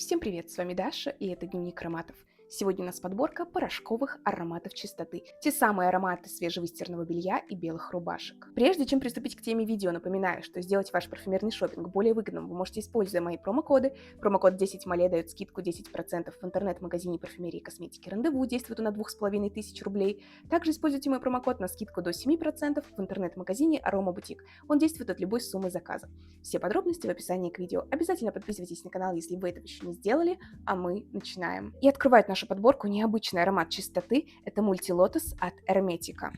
Всем привет, с вами Даша, и это Дневник ароматов. Сегодня у нас подборка порошковых ароматов чистоты. Те самые ароматы свежевыстиранного белья и белых рубашек. Прежде чем приступить к теме видео, напоминаю, что сделать ваш парфюмерный шопинг более выгодным вы можете, используя мои промокоды. Промокод 10MALE дает скидку 10% в интернет-магазине парфюмерии и косметики «Рандеву», действует он на 2500 рублей. Также используйте мой промокод на скидку до 7% в интернет-магазине «Арома Бутик». Он действует от любой суммы заказа. Все подробности в описании к видео. Обязательно подписывайтесь на канал, если вы этого еще не сделали, а мы начинаем. И открывает нашу подборку необычный аромат чистоты. Это мультилотос от Hermetica.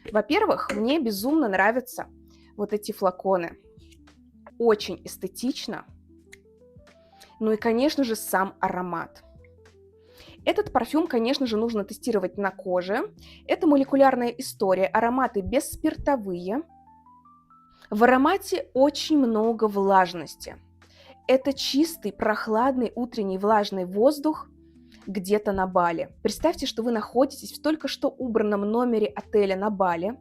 Во-первых, мне безумно нравятся вот эти флаконы. Очень эстетично. Ну и, конечно же, сам аромат. Этот парфюм, конечно же, нужно тестировать на коже. Это молекулярная история. Ароматы бесспиртовые. В аромате очень много влажности. Это чистый, прохладный утренний влажный воздух где-то на Бали. Представьте, что вы находитесь в только что убранном номере отеля на Бали.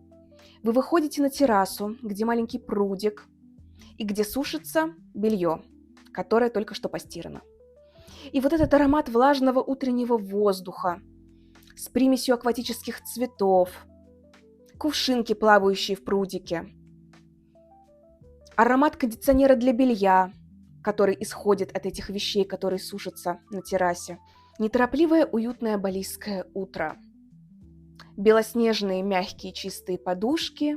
Вы выходите на террасу, где маленький прудик и где сушится белье, которое только что постирано. И вот этот аромат влажного утреннего воздуха с примесью акватических цветов, кувшинки, плавающие в прудике, аромат кондиционера для белья, который исходит от этих вещей, которые сушатся на террасе. Неторопливое, уютное балийское утро. Белоснежные, мягкие, чистые подушки,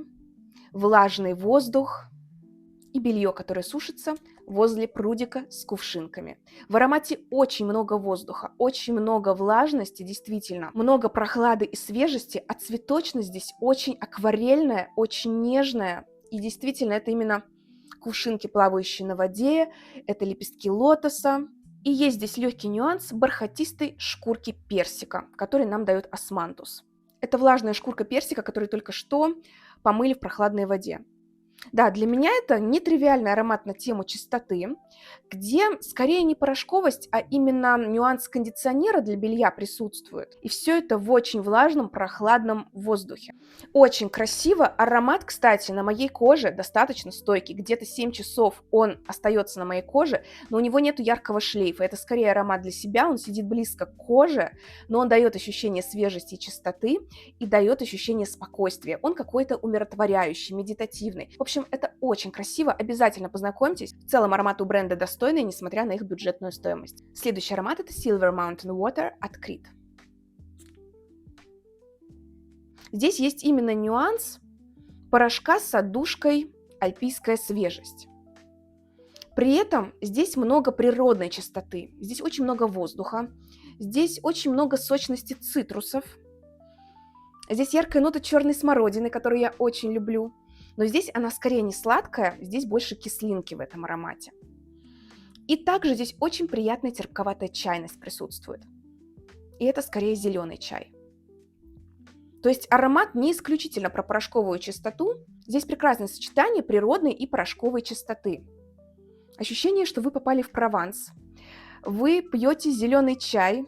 влажный воздух и белье, которое сушится возле прудика с кувшинками. В аромате очень много воздуха, очень много влажности, действительно. Много прохлады и свежести, а цветочность здесь очень акварельная, очень нежная. И действительно, это именно кувшинки, плавающие на воде, это лепестки лотоса. И есть здесь легкий нюанс бархатистой шкурки персика, который нам дает османтус. Это влажная шкурка персика, которую только что помыли в прохладной воде. Да, для меня это нетривиальный аромат на тему чистоты, где скорее не порошковость, а именно нюанс кондиционера для белья присутствует. И все это в очень влажном, прохладном воздухе. Очень красиво. Аромат, кстати, на моей коже достаточно стойкий. Где-то 7 часов он остается на моей коже, но у него нет яркого шлейфа. Это скорее аромат для себя, он сидит близко к коже, но он дает ощущение свежести и чистоты и дает ощущение спокойствия. Он какой-то умиротворяющий, медитативный. В общем, это очень красиво, обязательно познакомьтесь. В целом ароматы у бренда достойные, несмотря на их бюджетную стоимость. Следующий аромат это Silver Mountain Water от Creed. Здесь есть именно нюанс порошка с отдушкой альпийская свежесть. При этом здесь много природной чистоты, здесь очень много воздуха, здесь очень много сочности цитрусов, здесь яркая нота черной смородины, которую я очень люблю. Но здесь она скорее не сладкая, здесь больше кислинки в этом аромате. И также здесь очень приятная терпковатая чайность присутствует. И это скорее зеленый чай. То есть аромат не исключительно про порошковую чистоту. Здесь прекрасное сочетание природной и порошковой чистоты. Ощущение, что вы попали в Прованс. Вы пьете зеленый чай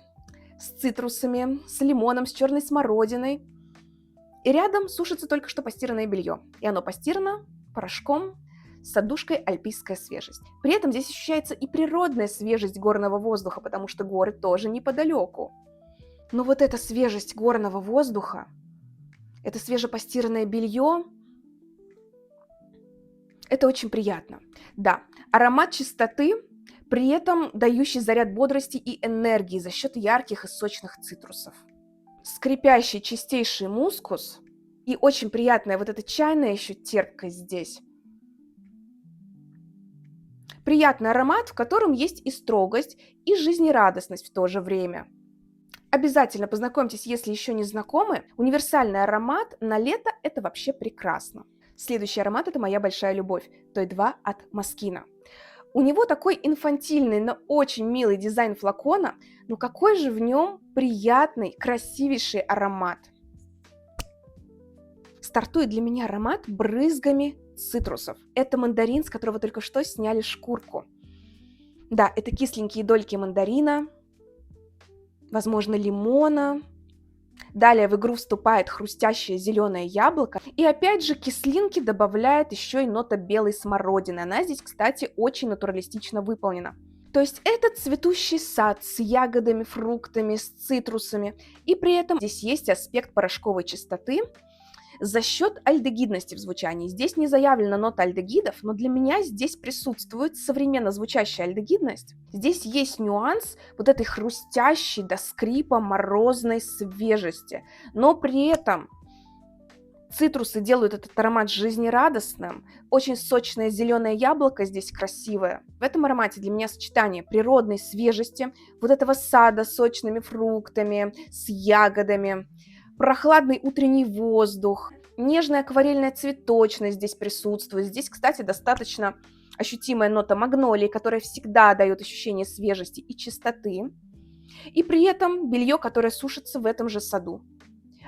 с цитрусами, с лимоном, с черной смородиной. И рядом сушится только что постиранное белье. И оно постирано порошком с отдушкой альпийская свежесть. При этом здесь ощущается и природная свежесть горного воздуха, потому что горы тоже неподалеку. Но вот эта свежесть горного воздуха, это свежепостиранное белье, это очень приятно. Да, аромат чистоты, при этом дающий заряд бодрости и энергии за счет ярких и сочных цитрусов. Скрипящий чистейший мускус и очень приятная вот эта чайная еще терпкость здесь. Приятный аромат, в котором есть и строгость, и жизнерадостность в то же время. Обязательно познакомьтесь, если еще не знакомы. Универсальный аромат на лето – это вообще прекрасно. Следующий аромат – это моя большая любовь – Той 2 от Moschino. У него такой инфантильный, но очень милый дизайн флакона, но какой же в нем приятный, красивейший аромат. Стартует для меня аромат брызгами цитрусов. Это мандарин, с которого только что сняли шкурку. Да, это кисленькие дольки мандарина, возможно, лимона. Далее в игру вступает хрустящее зеленое яблоко. И опять же кислинки добавляет еще и нота белой смородины. Она здесь, кстати, очень натуралистично выполнена. То есть это цветущий сад с ягодами, фруктами, с цитрусами. И при этом здесь есть аспект порошковой чистоты за счет альдегидности в звучании. Здесь не заявлена нота альдегидов, но для меня здесь присутствует современно звучащая альдегидность. Здесь есть нюанс вот этой хрустящей до скрипа морозной свежести, но при этом цитрусы делают этот аромат жизнерадостным, очень сочное зеленое яблоко здесь красивое. В этом аромате для меня сочетание природной свежести, вот этого сада с сочными фруктами, с ягодами, прохладный утренний воздух, нежная акварельная цветочность здесь присутствует. Здесь, кстати, достаточно ощутимая нота магнолии, которая всегда дает ощущение свежести и чистоты. И при этом белье, которое сушится в этом же саду.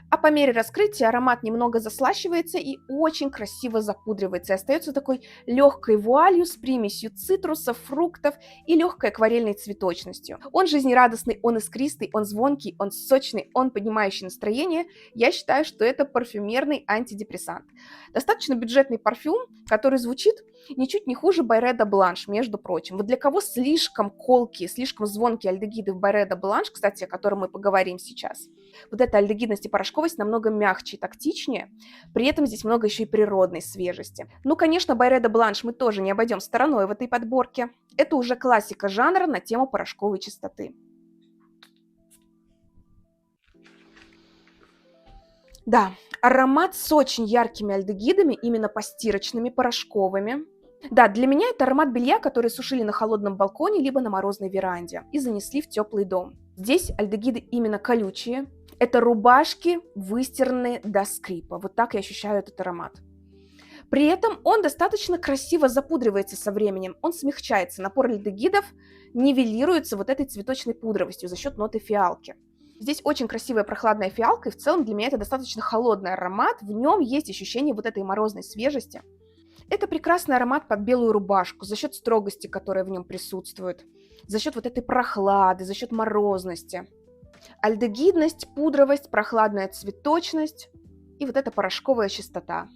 А по мере раскрытия аромат немного заслащивается и очень красиво запудривается. И остается такой легкой вуалью с примесью цитрусов, фруктов и легкой акварельной цветочностью. Он жизнерадостный, он искристый, он звонкий, он сочный, он поднимающий настроение. Я считаю, что это парфюмерный антидепрессант. Достаточно бюджетный парфюм, который звучит ничуть не хуже Байреда Бланш, между прочим. Вот для кого слишком колкие, слишком звонкие альдегиды в Байреда Бланш, кстати, о котором мы поговорим сейчас, вот эта альдегидность и порошковость намного мягче и тактичнее, при этом здесь много еще и природной свежести. Ну, конечно, Байреда Бланш мы тоже не обойдем стороной в этой подборке. Это уже классика жанра на тему порошковой чистоты. Да, аромат с очень яркими альдегидами, именно постирочными, порошковыми. Да, для меня это аромат белья, который сушили на холодном балконе либо на морозной веранде и занесли в теплый дом. Здесь альдегиды именно колючие. Это рубашки, выстиранные до скрипа. Вот так я ощущаю этот аромат. При этом он достаточно красиво запудривается со временем. Он смягчается. Напор альдегидов нивелируется вот этой цветочной пудровостью за счет ноты фиалки. Здесь очень красивая прохладная фиалка, и в целом для меня это достаточно холодный аромат. В нем есть ощущение вот этой морозной свежести. Это прекрасный аромат под белую рубашку за счет строгости, которая в нем присутствует, за счет вот этой прохлады, за счет морозности. Альдегидность, пудровость, прохладная цветочность и вот эта порошковая чистота.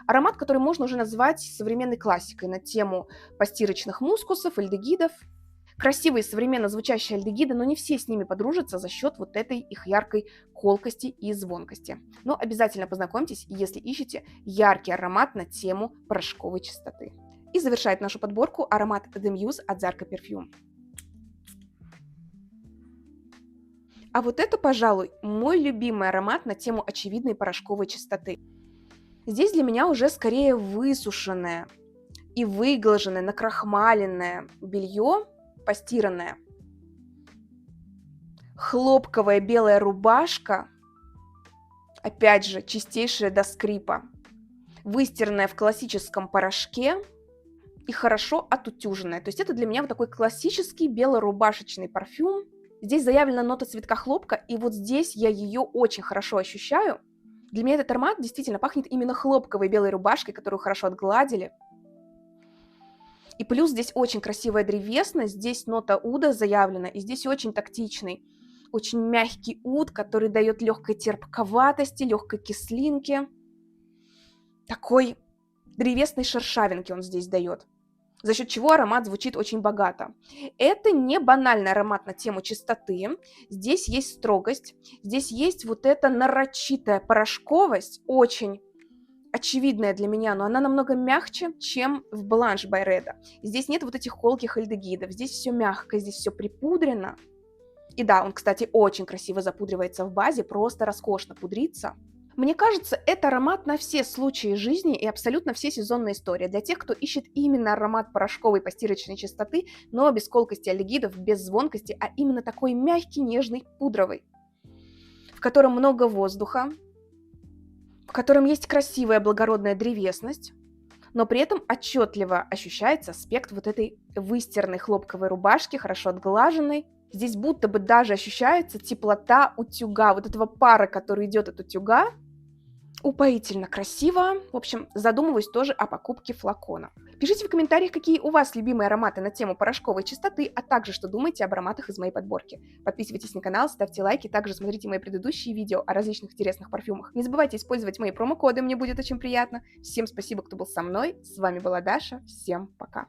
Аромат, который можно уже назвать современной классикой на тему постирочных мускусов, альдегидов. Красивые современно звучащие альдегиды, но не все с ними подружатся за счет вот этой их яркой колкости и звонкости. Но обязательно познакомьтесь, если ищете яркий аромат на тему порошковой чистоты. И завершает нашу подборку аромат The Muse от Zarka Perfume. А вот это, пожалуй, мой любимый аромат на тему очевидной порошковой чистоты. Здесь для меня уже скорее высушенное и выглаженное, накрахмаленное белье, постиранное. Хлопковая белая рубашка, опять же, чистейшая до скрипа, выстиранная в классическом порошке и хорошо отутюженная. То есть это для меня вот такой классический белорубашечный парфюм. Здесь заявлена нота цветка хлопка, и вот здесь я ее очень хорошо ощущаю. Для меня этот аромат действительно пахнет именно хлопковой белой рубашкой, которую хорошо отгладили. И плюс здесь очень красивая древесность, здесь нота уда заявлена, и здесь очень тактичный, очень мягкий уд, который дает легкой терпковатости, легкой кислинки. Такой древесной шершавинки он здесь дает, за счет чего аромат звучит очень богато. Это не банальный аромат на тему чистоты, здесь есть строгость, здесь есть вот эта нарочитая порошковость, очень очевидная для меня, но она намного мягче, чем в Бланш Байреда. Здесь нет вот этих колких альдегидов, здесь все мягко, здесь все припудрено. И да, он, кстати, очень красиво запудривается в базе, просто роскошно пудрится. Мне кажется, это аромат на все случаи жизни и абсолютно все сезонные истории. Для тех, кто ищет именно аромат порошковой постирочной чистоты, но без колкости альдегидов, без звонкости, а именно такой мягкий, нежный, пудровый, в котором много воздуха, в котором есть красивая благородная древесность, но при этом отчетливо ощущается аспект вот этой выстиранной хлопковой рубашки, хорошо отглаженной. Здесь будто бы даже ощущается теплота утюга, вот этого пара, который идет от утюга. Упоительно красиво. В общем, задумываюсь тоже о покупке флакона. Пишите в комментариях, какие у вас любимые ароматы на тему порошковой чистоты, а также, что думаете об ароматах из моей подборки. Подписывайтесь на канал, ставьте лайки, также смотрите мои предыдущие видео о различных интересных парфюмах. Не забывайте использовать мои промокоды, мне будет очень приятно. Всем спасибо, кто был со мной. С вами была Даша. Всем пока.